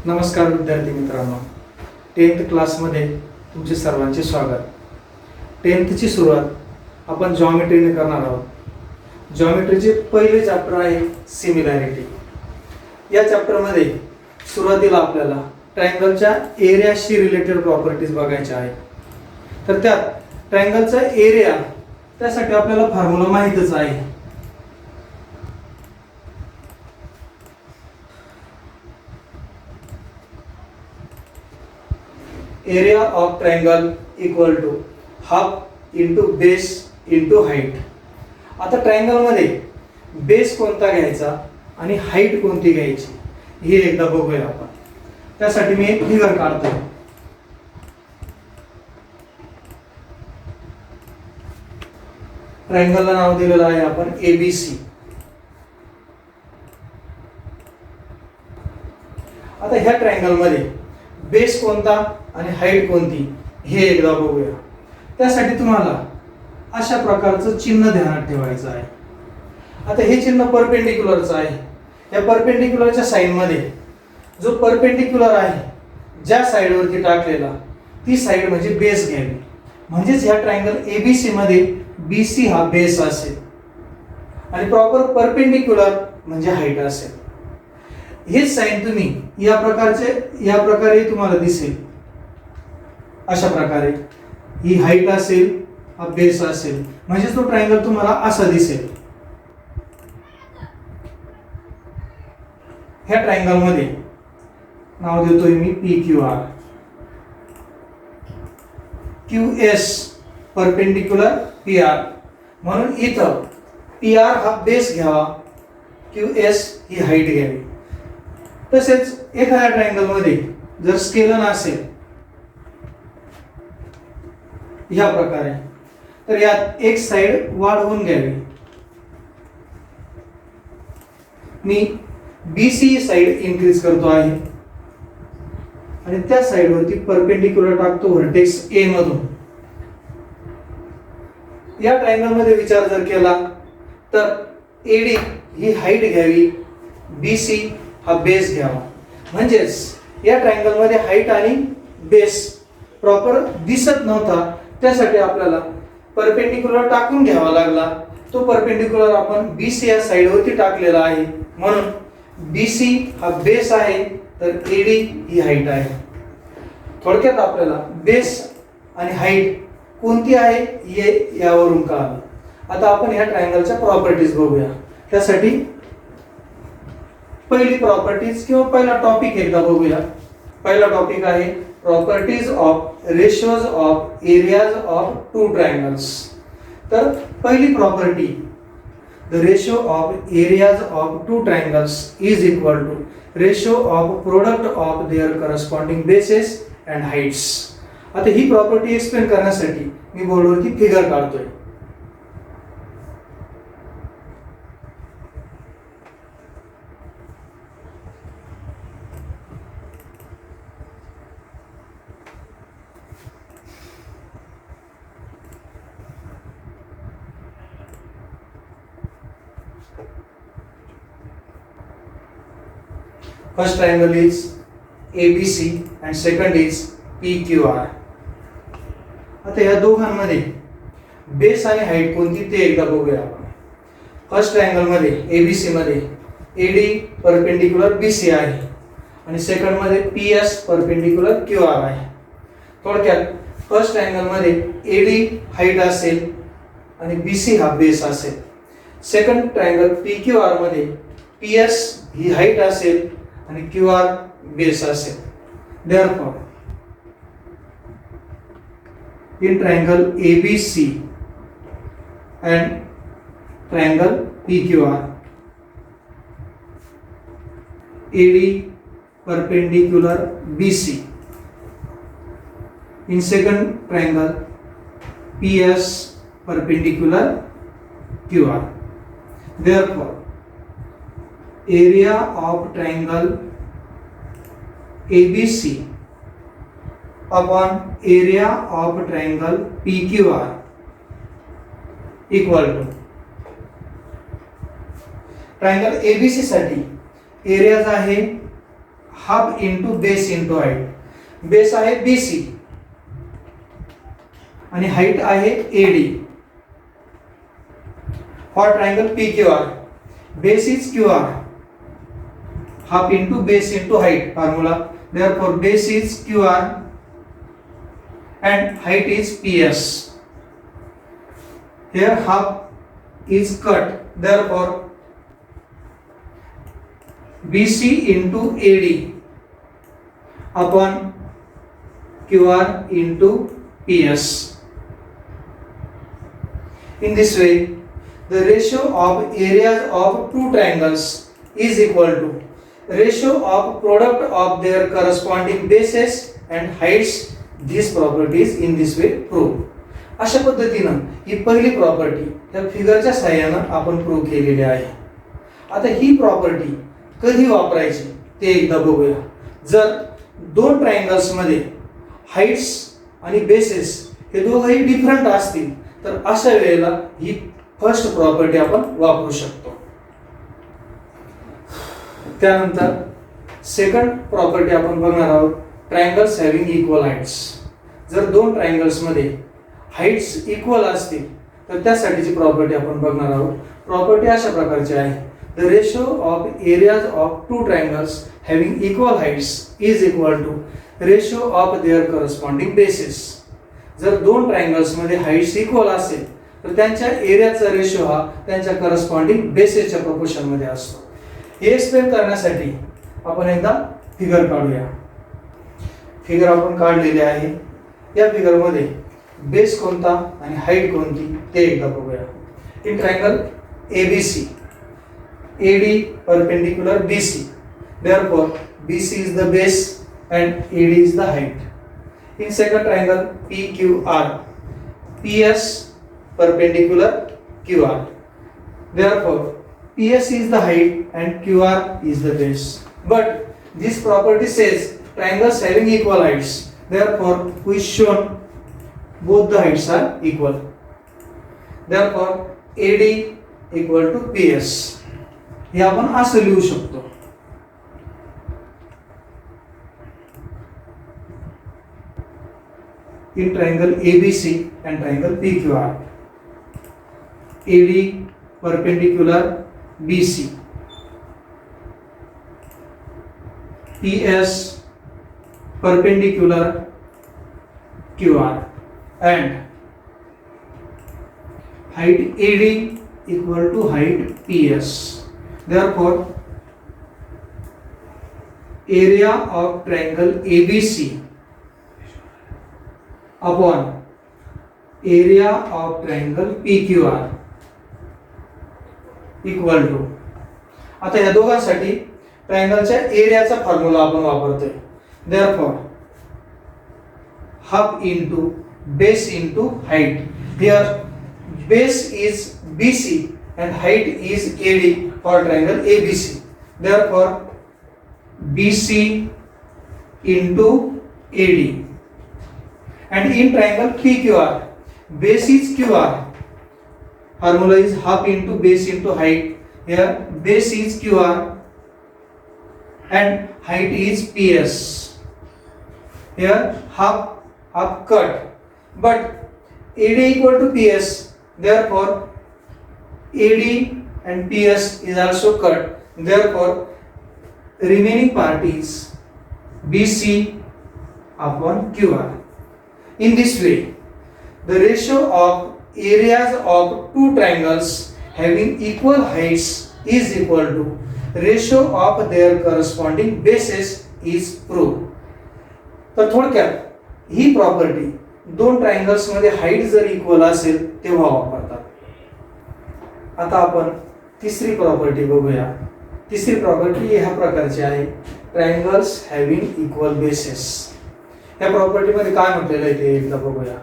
नमस्कार विद्यार्थी मित्रांनो, 10th क्लासमध्ये तुमचे सर्वांचे स्वागत. 10thची सुरुवात आपण जॉमेट्रीने करणार आहोत. जॉमेट्रीचे पहिले चॅप्टर आहे सिमिलॅरिटी. या चॅप्टरमध्ये सुरुवातीला आपल्याला ट्रायंगलच्या एरियाशी रिलेटेड प्रॉपर्टीज बघायच्या आहेत. तर त्यात ट्रायंगलचा एरिया त्यासाठी आपल्याला फॉर्म्युला माहितच आहे. Area of triangle equal to half into base into height. आता ट्रायंगल मध्ये बेस कोणता घ्यायचा आणि हाईट कोणती घ्यायची हे एकदा बघूया आपण. त्यासाठी मी एक फिगर काढतो. ट्रायंगलला नाव दिलेलं आहे आपण ABC. आता ह्या ट्रायंगल मध्ये बेस कोणता आणि हाईट कोणती हे एकदा बघूया. त्यासाठी तुम्हाला अशा प्रकारचं चिन्ह ध्यानात ठेवायचं आहे. आता हे चिन्ह परपेंडिक्युलरचं आहे. या परपेंडिक्युलरच्या साईड मध्ये जो परपेंडिक्युलर आहे ज्या साईडवरती टाकलेला ती साईड म्हणजे बेस घ्यावी. म्हणजेच ह्या ट्रायंगल ABC मध्ये BC हा बेस असेल आणि प्रॉपर परपेंडिक्युलर म्हणजे हाईट असेल. हेच साईन तुम्ही या प्रकारे तुम्हाला दिसेल. अशा प्रकारे ही हाईट असेल, हा बेस असेल, म्हणजे तो ट्रायंगल तुम्हाला असा दिसेल. ह्या ट्रायंगल मध्ये नाव देतोय मी PQR. QS परपेंडिक्युलर PR, म्हणून इथं PR हा बेस घ्यावा, QS ही हाईट घ्यावी. तसेच एखाद्या ट्रायंगल मध्ये जर स्केलन असेल ह्या प्रकारे, तर यात एक साइड वाढवून घ्यावी. मी BC साइड इन्क्रीज करतो आहे आणि त्या साइड वरती परपेंडिक्युलर टाकतो व्हर्टेक्स A मधून. या ट्रायंगल मध्ये विचार जर केला तर AD ही हाईट घ्यावी, BC हा बेस घ्यावा. म्हणजेच या ट्रायंगल मध्ये हाईट आणि बेस प्रॉपर दिसत नव्हता. त्यासाठी आपल्याला परपेंडिक्युलर टाकून घ्यावा लागला. तो परपेंडिक्युलर आपण BC या साईडवरती टाकलेला आहे, म्हणून BC हा बेस आहे तर AD ही हाईट आहे. थोडक्यात आपल्याला बेस आणि हाईट कोणती आहे हे यावरून कळालं. आता आपण ह्या ट्रायंगलच्या प्रॉपर्टीज बघूया. त्यासाठी पहिली प्रॉपर्टीज किंवा पहिला टॉपिक एकदा बघूया. पहिला टॉपिक आहे properties of ratios of areas of two triangles. तर पहिली property, the ratio of areas of two triangles is equal to ratio of product of their corresponding bases and heights. आता ही प्रॉपर्टी एक्सप्लेन करण्यासाठी मी बोर्डवरती figure काढतोय. First triangle is ABC and second is PQR. आता या दोघांमध्ये base आणि हाईट कोणती ते एकदा बघूया आपण. फर्स्ट ट्रायंगल मध्ये ABC मध्ये AD परपेंडिक्युलर BC आहे आणि सेकंड मध्ये PS परपेंडिक्युलर QR आहे. थोडक्यात फर्स्ट ट्रायंगल मध्ये AD हाईट असेल आणि BC हा बेस असेल. सेकंड ट्रायंगल PQR मध्ये PS ही हाईट असेल आणि QR बेस असेल. Therefore, in triangle ABC and triangle PQR, AD perpendicular BC. In second triangle, PS perpendicular QR. Therefore, area of triangle ABC upon area of triangle PQR equal to triangle ABC साठी areas आहे half into base into height. Base आहे BC आणि height आहे AD. For triangle PQR, base is QR, half into base into height formula. Therefore base is QR and height is PS. Here half is cut, therefore BC into AD upon QR into PS. In this way, the ratio of areas of two triangles is equal to ratio of product of their corresponding bases and heights. These properties in this way prove. अशा पद्धतीनं ही पहिली property त्या फिगरच्या साहाय्यानं आपण prove केलेली आहे. आता ही प्रॉपर्टी कधी वापरायची ते एकदा बघूया. जर दोन ट्रायंगल्स मध्ये हाईट्स आणि बेसेस हे दोघंही डिफरंट असतील तर अशा वेळेला ही फर्स्ट प्रॉपर्टी आपण वापरू शकतो. त्यानंतर सेकंड प्रॉपर्टी आपण बघणार आहोत, ट्रायंगल्स हॅव्हिंग इक्वल हाईट्स. जर दोन ट्रायंगल्स मध्ये हाईट्स इक्वल असतील तर त्यासाठीची प्रॉपर्टी आपण बघणार आहोत. प्रॉपर्टी अशा प्रकारची आहे, the ratio of areas of two triangles having equal heights is equal to ratio of their corresponding basis. जर दोन ट्रायंगल्स मध्ये हाईट्स इक्वल असेल तर त्यांच्या एरियाचा रेशो हा त्यांच्या करस्पॉन्डिंग बेसिसच्या प्रोपोर्शन मध्ये असतो. हे एक्सप्लेन करण्यासाठी आपण एकदा फिगर काढूया. फिगर आपण काढलेली आहे. या फिगर मध्ये बेस कोणता आणि हाईट कोणती ते एकदा बघूया. In triangle ABC, AD perpendicular BC, therefore BC is the base and AD is the height. In second triangle PQR, PS perpendicular QR, therefore PS is the height and QR is the base. But this property says triangles having equal heights, therefore we shown both the heights are equal. Therefore AD equal to PS. हे आपण असं लिहू शकतो. In triangle ABC and triangle PQR, AD perpendicular BC, PS perpendicular QR and height AD equal to height PS. Therefore area of triangle ABC upon area of triangle PQR equal to. आता या दोघांसाठी ट्रायंगलच्या एरियाचा formula आपण वापरतोय. Therefore half into base into height. Here base is BC and height is AD for triangle ABC. Therefore BC into AD. And in triangle PQR, base is QR. Formula is half into base into height. Here base is QR and height is PS. Here half cut, but AD equal to PS. Therefore AD and PS is also cut. Therefore remaining part is BC upon QR. In this way, the ratio of areas of two triangles having equal heights is equal to ratio of their corresponding bases is proved. तर थोडक्यात ही property दोन triangles मध्ये height जर equal असेल तेव्हा वापरतात. आता आपण तिसरी प्रॉपर्टी बघूया. तिसरी प्रॉपर्टी ह्या प्रकारची आहे, ट्रायंगल्स हॅव्हिंग इक्वल बेसेस. या प्रॉपर्टी मध्ये काय म्हटलेलं आहे ते एकदा बघूया.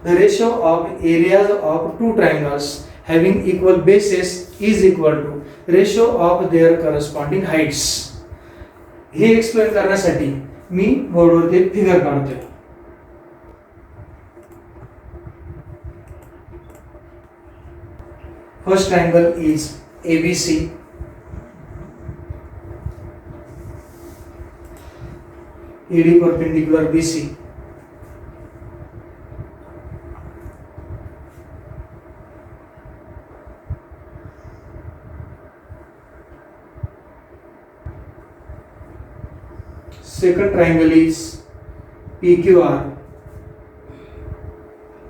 The ratio of areas of two triangles having equal bases is equal to ratio of their corresponding heights. हे एक्सप्लेन करण्यासाठी मी बोर्डवरती फिगर काढतोय. First triangle is ABC. AD perpendicular BC. Second triangle is PQR.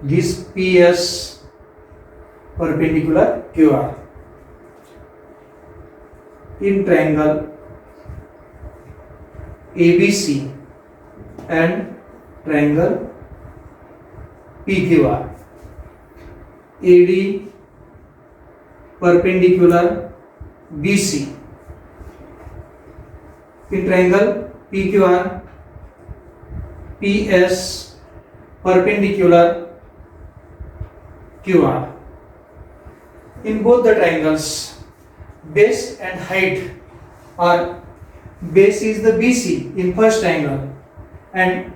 This PS perpendicular QR. In triangle ABC and triangle PQR, AD perpendicular BC. In triangle PQR, PS perpendicular QR. In both the triangles, base and height are, base is the BC in first triangle and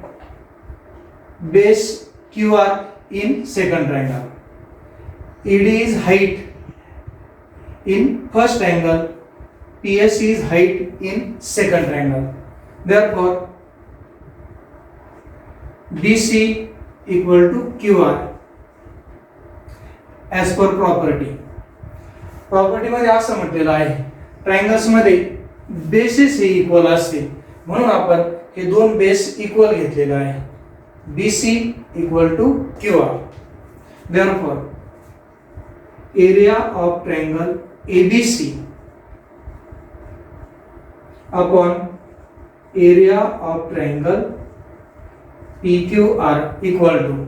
base QR in second triangle. AD is height in first triangle, PS is height in second triangle. Therefore, BC equal to QR as per property. Property मध्ये असं म्हटलेलं आहे, triangles मध्ये basis हे equal असते, म्हणून आपण हे दोन बेस इक्वल घेतलेले आहे. BC equal to QR. Therefore, area of triangle ABC upon area of triangle PQR equal to,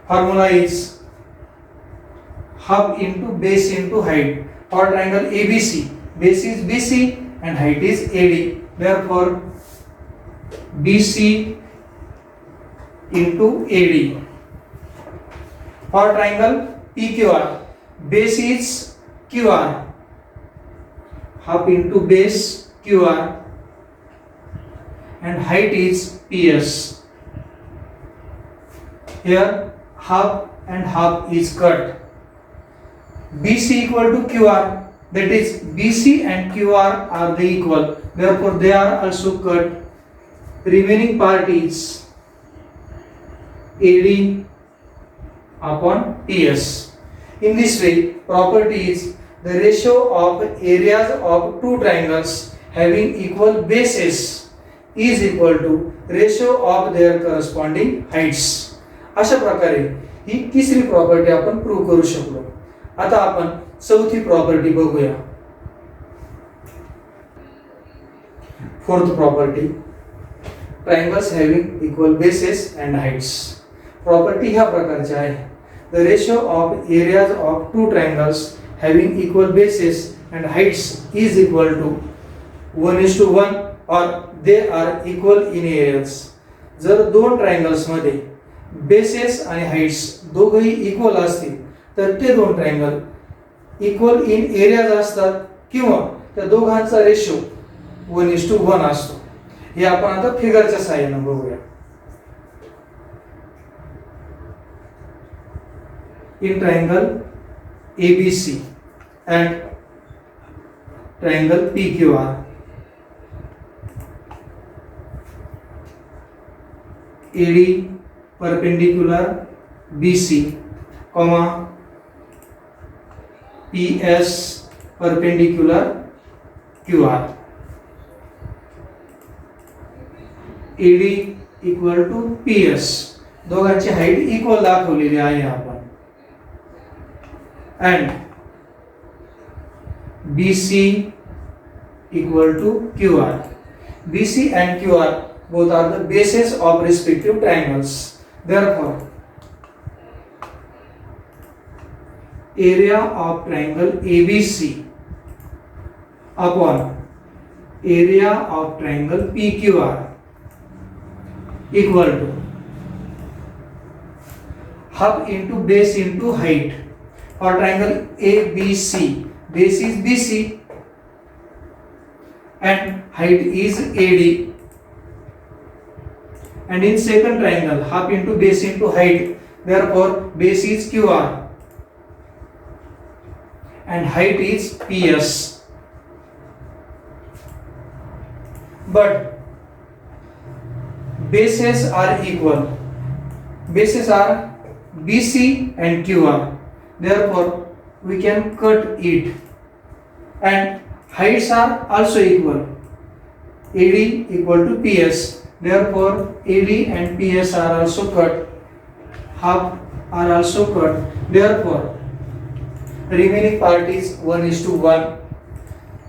formula is half into base into height. For triangle ABC, base is BC and height is AD. Therefore, BC into AD. For triangle PQR, base is QR, half into base QR and height is PS. Here half and half is cut. BC equal to QR, that is BC and QR are the equal, therefore they are also cut. Remaining part is AD upon PS. In this way, property is the ratio of areas of two triangles having equal bases is equal to ratio of their corresponding heights. अशा प्रकारे ही तिसरी property आपण prove करू शकलो. आता आपण चौथी property बघूया. Fourth property, triangles having equal bases and heights. Property ह्या प्रकारची आहे, the ratio of areas of two triangles having equal bases and heights is equal to 1:1 और they are equal in areas. जर दोन ट्रायंगल्स मध्ये bases आणि Heights दोघही equal असतील तर ते दोन ट्रायंगल इक्वल इन एरियाज असतात किंवा त्या दोघांचा रेशो 1:1 असतो. हे आपण आता फिगरच्या सहाय्याने बघूया. In triangle ABC and triangle PQR, AD perpendicular BC, PS perpendicular QR. AD equal to PS, दोघांची हाईट इक्वल दाखवलेली आहे आपण. And BC equal to QR. BC and QR both are the bases of respective triangles. Therefore, area of triangle ABC upon area of triangle PQR equal to half into base into height. For triangle ABC, base is BC and height is AD. And in second triangle, half into base into height, therefore base is QR and height is PS. But bases are equal. Bases are BC and QR. Therefore, we can cut it. And heights are also equal. AD equal to PS. Therefore, AD and PS are also cut. Half are also cut. Therefore, remaining part is 1:1.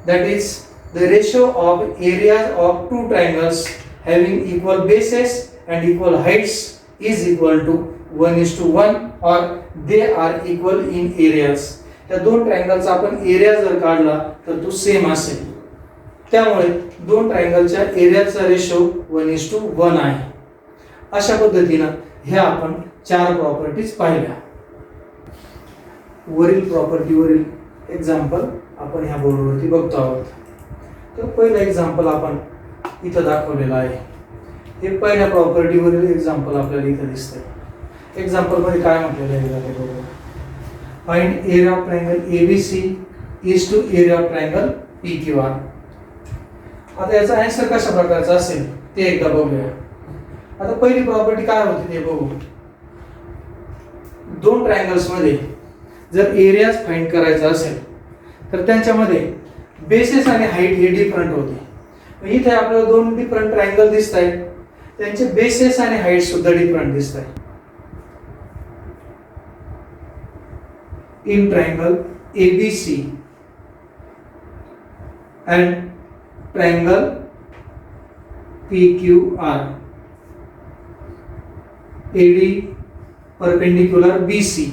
That is the ratio of areas of two triangles having equal bases and equal heights is equal to 1:1 or they are equal in areas. त्या दोन ट्रायंगलचा आपण area जर काढला तर तो same असेल. त्यामुळे दोन ट्रायंगलच्या एरियाचा रेशो 1:1 आहे. अशा पद्धतीने ह्या आपण चार प्रॉपर्टीज पाहिल्या. वरील प्रॉपर्टीवरील एक्झाम्पल आपण ह्या बोर्डवरती बघतो आहोत. तर पहिलं एक्झाम्पल आपण इथं दाखवलेलं आहे. हे पहिल्या प्रॉपर्टीवरील एक्झाम्पल आपल्याला इथं दिसतंय. एक्झाम्पल मध्ये काय म्हटलेलं आहे ते बघूया. Find area of triangle ABC is to area of triangle PQR. आता याचा आन्सर कशा प्रकारचा असेल ते एकदा बघूया. आता पहिली प्रॉपर्टी काय होती ते बघू. दोन ट्रायंगल्स मध्ये जर एरियाज फाइंड करायचा असेल तर त्यांच्यामध्ये बेसेस आणि हाईट हे डिफरंट होते. इथे आपल्याला दोन डिफरंट ट्रायंगल दिसत आहेत. त्यांचे बेसेस आणि हाईट सुद्धा डिफरंट दिसत आहे. In triangle ABC and triangle PQR, AD perpendicular BC,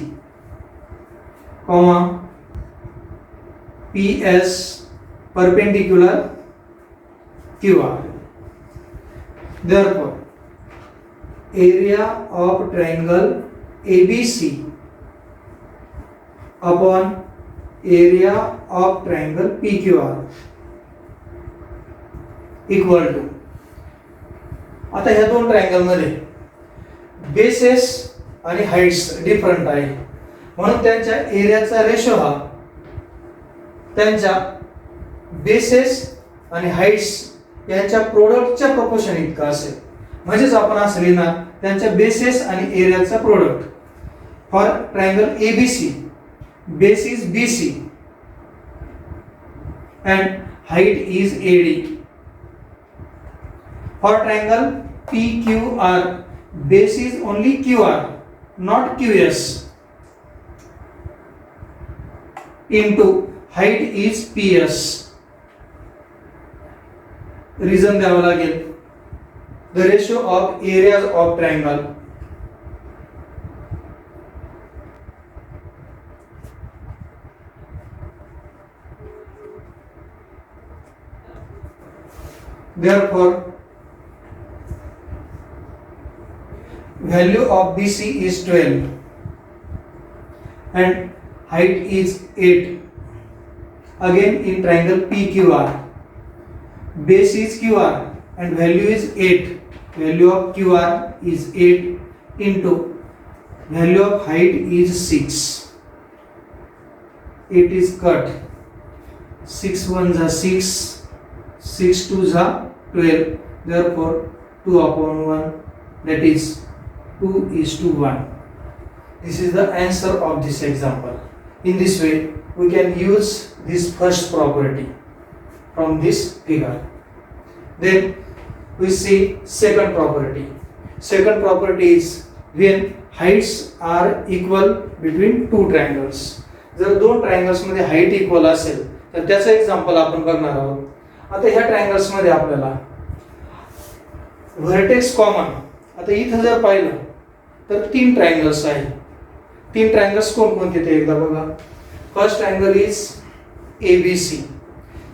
comma PS perpendicular QR. Therefore, area of triangle ABC upon area of triangle PQR equal to. आता ह्या दोन ट्रायंगल मध्ये बेसेस आणि हाईट्स डिफरंट आहे म्हणून त्यांच्या एरियाचा रेशो हा त्यांच्या बेसेस आणि हाईट्स यांच्या प्रोडक्टच्या प्रोपोर्शन इतका असेल. म्हणजेच आपण असं लिहिणार त्यांच्या बेसेस आणि एरियाचा product. For triangle ABC base is BC and height is AD. For triangle PQR, base is only QR, not QS, into height is PS. Reason द्यावा लागेल. The ratio of areas of triangle. Therefore, value of BC is 12 and height is 8. Again in triangle PQR, base is QR and value is 8. Value of QR is 8 into value of height is 6. 8 is cut. 6 1s are 6. 6 2s are 12. Therefore 2/1, that is 2:1. This is the answer of this example. In this way we can use this first property from this figure. Then we see second property. Second property is when heights are equal between two triangles. जर दोन triangles मध्ये height equal असेल तर त्याचं example आपण बघणार आहोत. आता ह्या ट्रायंगल्स मध्ये आपल्याला व्हर्टेक्स कॉमन. आता इथं जर पाहिलं तर तीन ट्रायंगल्स आहेत. तीन ट्रायंगल्स कोणकोणते ते एकदा बघा. First triangle is ABC,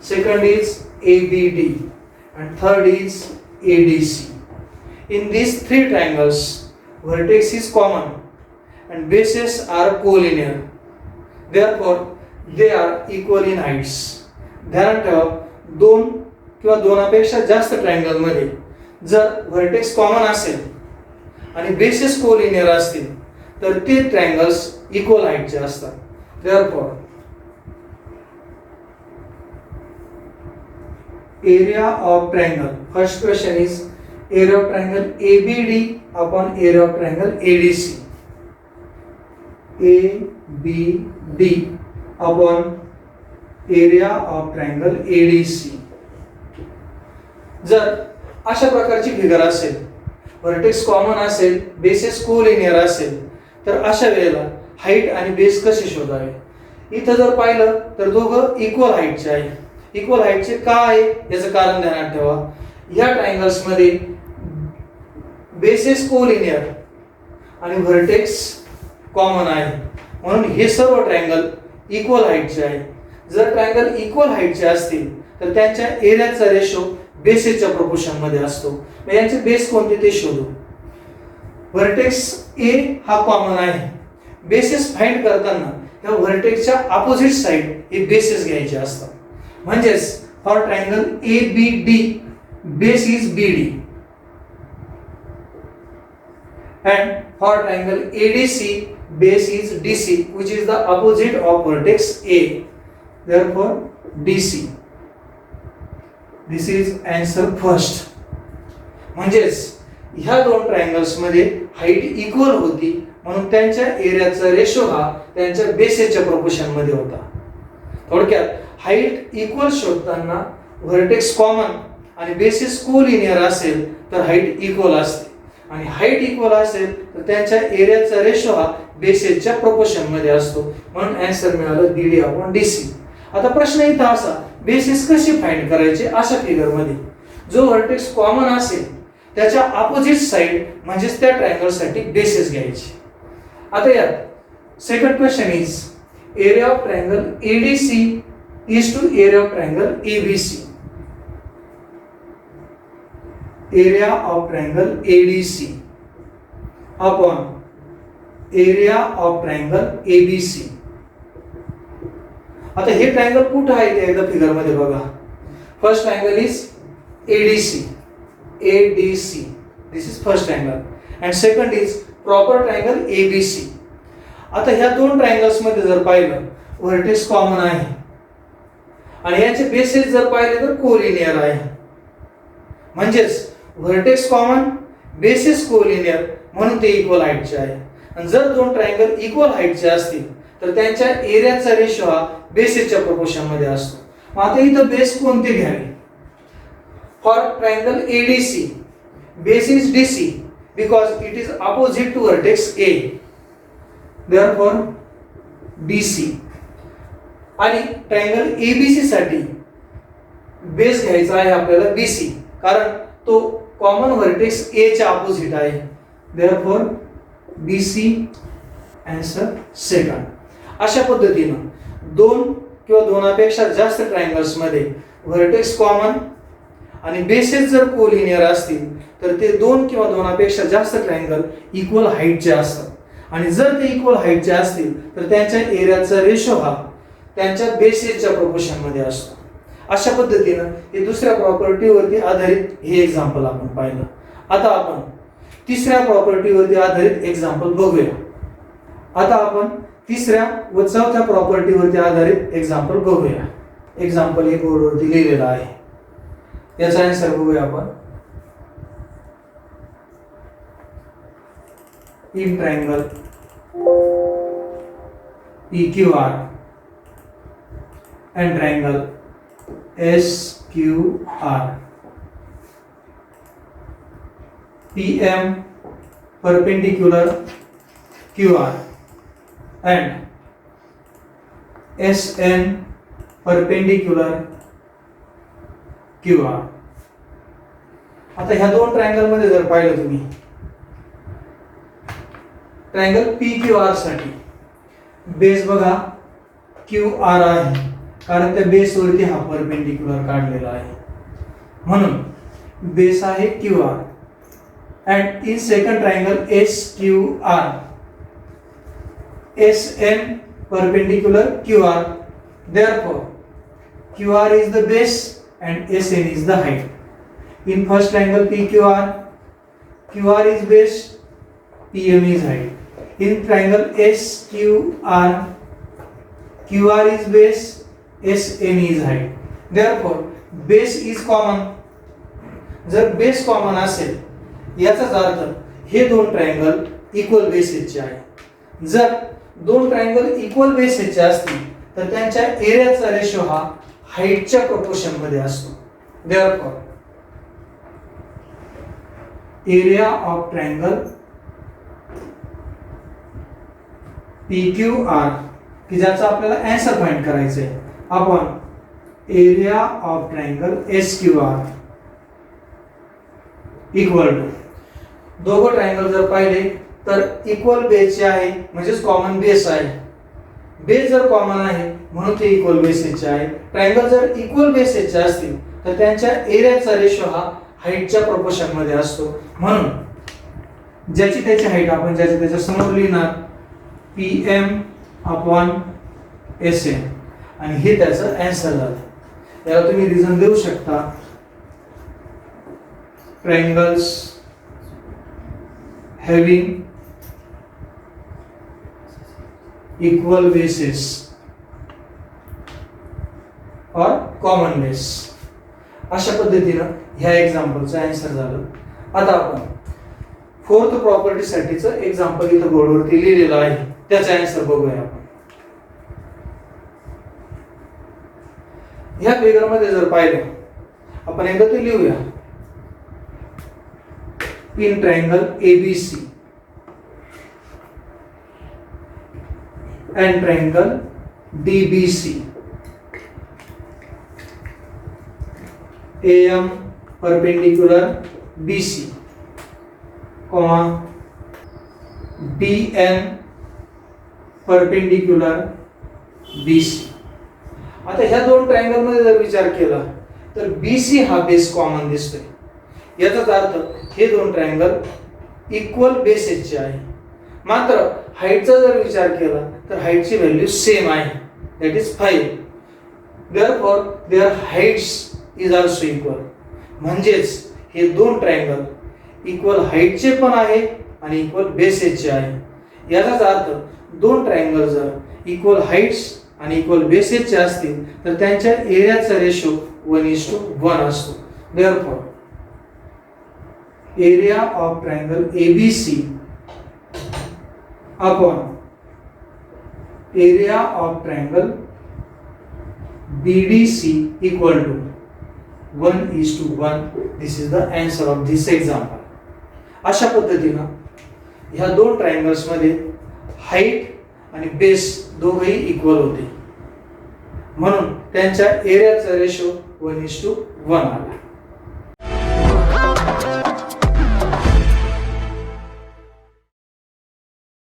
second is ABD and third is ADC. In these three triangles, vertex is common and bases are collinear. Therefore, they are equal in heights. ध्यानात ठेवा, दोन किंवा दोनापेक्षा जास्त ट्रायंगल मध्ये जर व्हर्टेक्स कॉमन असेल आणि बेसिस कोलिनियर असतील तर ते ट्रायंगल्स इक्वल हाईटचे असतात. Therefore, area of triangle. First question is area of triangle ABD upon area of triangle ADC. ABD upon area of triangle ADC. जर अशा प्रकारची फिगर असेल, व्हर्टेक्स कॉमन असेल, बेसेस कोलिनियर असेल, तर अशा वेळेला हाईट आणि बेस कसे शोधावे? इथं जर पाहिलं तर दोघं इक्वल हाईटचे आहे. इक्वल हाईटचे का आहे याचं कारण ध्यानात ठेवा. या ट्रायंगल्स मध्ये बेसेस कोलिनियर आणि व्हर्टेक्स कॉमन आहे, म्हणून हे सर्व ट्रायंगल इक्वल हाईटचे आहे. जर ट्रायंगल इक्वल हाईटचे असतील तर त्यांच्या एरियाचा रेशो बेसेसच्या प्रोपोर्शन मध्ये असतो. मग यांचे बेस कोणते ते शोधू. व्हर्टेक्स ए हा कॉमन आहे. बेसेस फाइंड करताना या व्हर्टेक्सच्या ऑपोजिट साइड हे बेसेस घ्यायचे असतात. म्हणजेच for triangle ABD base is BD and for triangle ADC base is DC, which is the opposite of vertex A. Therefore DC. This is answer first. म्हणजेच ह्या दोन triangles मध्ये हाईट इक्वल होती, म्हणून त्यांच्या एरियाचा रेशो हा त्यांच्या बेसेसच्या प्रोपोर्शन मध्ये होता. थोडक्यात हाईट इक्वल शोधताना व्हर्टेक्स कॉमन आणि बेसिस कोलिनियर असेल तर हाईट इक्वल असते, आणि हाईट इक्वल असेल तर त्यांच्या एरियाचा रेशो हा बेसेसच्या प्रोपोर्शन मध्ये असतो. म्हणून आन्सर मिळालं BD अपॉन DC. आता प्रश्न इथं असा, बेसिस कशी फाइंड करायचे? अशा फिगर मध्ये जो व्हर्टेक्स कॉमन असेल त्याच्या ऑपोजिट साइड म्हणजेच त्या ट्रायंगल साठी बेसिस घ्यायचे. आता यात second question is area of triangle ADC is to area of triangle ABC. area of triangle ADC upon area of triangle ABC. आता हे ट्रायंगल कुठं आहे ते एकदा फिगर मध्ये बघा. First triangle is ADC. This is first triangle and second is proper triangle ABC. आता ह्या दोन ट्रायंगल्स मध्ये जर पाहिलं व्हर्टेक्स कॉमन आहे आणि याचे बेसेस जर पाहिले तर कोलिनियर आहे. म्हणजेच व्हर्टेक्स कॉमन, बेसिस कोलिनियर, म्हणून ते इक्वल हाईटचे आहे. आणि जर दोन ट्रायंगल इक्वल हाईटचे असतील तर त्यांच्या एरियाचा रेशो हा बेसिसच्या प्रोपोर्शन मध्ये असतो. मग आता इथं बेस कोणते घ्यावे? For triangle ADC base is DC because it is opposite to vertex A. Therefore DC. आणि ट्रायंगल ABC साठी बेस घ्यायचा आहे आपल्याला BC, कारण तो कॉमन व्हर्टेक्स A च्या ऑपोजिट आहे. Therefore BC answer second. अशा पद्धतीने दोन किंवा दोनापेक्षा जास्त ट्रायंगल्स मध्ये व्हर्टेक्स कॉमन आणि बेसेस जर कोलिनियर असतील तर ते दोन किंवा दोनापेक्षा जास्त ट्रायंगल इक्वल हाईटचे असतात, आणि जर ते इक्वल हाईटचे असतील तर त्यांच्या एरियाचा रेशो हा त्यांच्या बेसेसच्या प्रोपोर्शन मध्ये असतो. अशा पद्धतीनं हे दुसऱ्या प्रॉपर्टीवरती आधारित हे एक्झाम्पल आपण पाहिलं. आता आपण तिसऱ्या प्रॉपर्टीवरती आधारित एक्झाम्पल बघूया. आता आपण तिसऱ्या व चौथ्या प्रॉपर्टीवरती आधारित एक्झाम्पल बघूया. एक्झाम्पल हे बोर्डवरती लिहिलेलं आहे. याचा आन्सर बघूया आपण. In triangle PQR and triangle SQR, PM perpendicular QR and SN perpendicular QR. आता ह्या दोन ट्रायंगल मध्ये जर पाहिलं तुम्ही, ट्रायंगल PQR साठी बेस बघा QR आहे, कारण त्या बेस वरती हा परपेंडिक्युलर काढलेला आहे, म्हणून बेस आहे QR. And in second triangle SQR, SN perpendicular QR. Therefore QR is the base and SN is the height. In first triangle PQR, QR is base, PM is height. In triangle SQR, QR is base, SN is height. Therefore base is common. जर base common असेल याचाच अर्थ हे दोन triangle equal बेसेसचे आहे. जर दोन triangle equal बेसेसचे असतील तर त्यांच्या एरियाचा रेशो हा हाईटच्या प्रोपोर्शन मध्ये असतो. Therefore area of triangle PQR की ज्याचा आपल्याला आन्सर फाइंड करायचं आहे आपण area of triangle SQR equal to दोघं ट्रायंगल जर पाहिले तर इक्वल बेसचे आहे म्हणजेच कॉमन बेस आहे. बेस जर कॉमन आहे म्हणून ते इक्वल बेसेसचे आहे. ट्रायंगल जर इक्वल बेसेसचे असतील तर त्यांच्या एरियाचा रेशो हा हाईटच्या प्रोपोर्शन मध्ये असतो. म्हणून ज्याची त्याची हाईट आपण ज्याच्या त्याच्या समोर लिहिणार PM/SM आणि हे त्याचं आन्सर झालं. याला तुम्ही रिझन देऊ शकता. Triangles having equal bases or common base. अशा पद्धतीनं ह्या एक्झाम्पलचं आन्सर झालं. आता आपण फोर्थ प्रॉपर्टी साठीचं एक्झाम्पल इथं बोर्डवरती लिहिलेलं आहे त्याचा आन्सर बघूया आपण. ह्या फिगर मध्ये जर पाहिलं आपण एकदा ते लिहूया. in triangle ABC and triangle DBC, AM perpendicular BC, DN perpendicular BC. आता ह्या दोन ट्रायंगल मध्ये जर विचार केला तर BC हा बेस कॉमन दिसतोय. याचाच अर्थ हे दोन ट्रायंगल इक्वल बेसेसचे आहे. मात्र हाईटचा जर विचार केला तर हाईटची व्हॅल्यू सेम आहे, that is 5. Therefore their heights is also equal. म्हणजेच हे दोन ट्रायंगल इक्वल हाईटचे पण आहे आणि इक्वल बेसेसचे आहे. याचाच अर्थ दोन ट्रायंगल जर इक्वल हाईट्स आणि इक्वल बेसेसचे असतील तर त्यांच्या एरियाचा रेशो 1:1 असतो. Therefore area of triangle ABC upon area of triangle BDC equal to 1:1. This is the answer of this example. अशा पद्धतीनं ह्या दोन ट्रायंगल्स मध्ये हाईट आणि बेस दोघेही इक्वल होते म्हणून त्यांच्या एरियाचा रेशो 1:1 आला.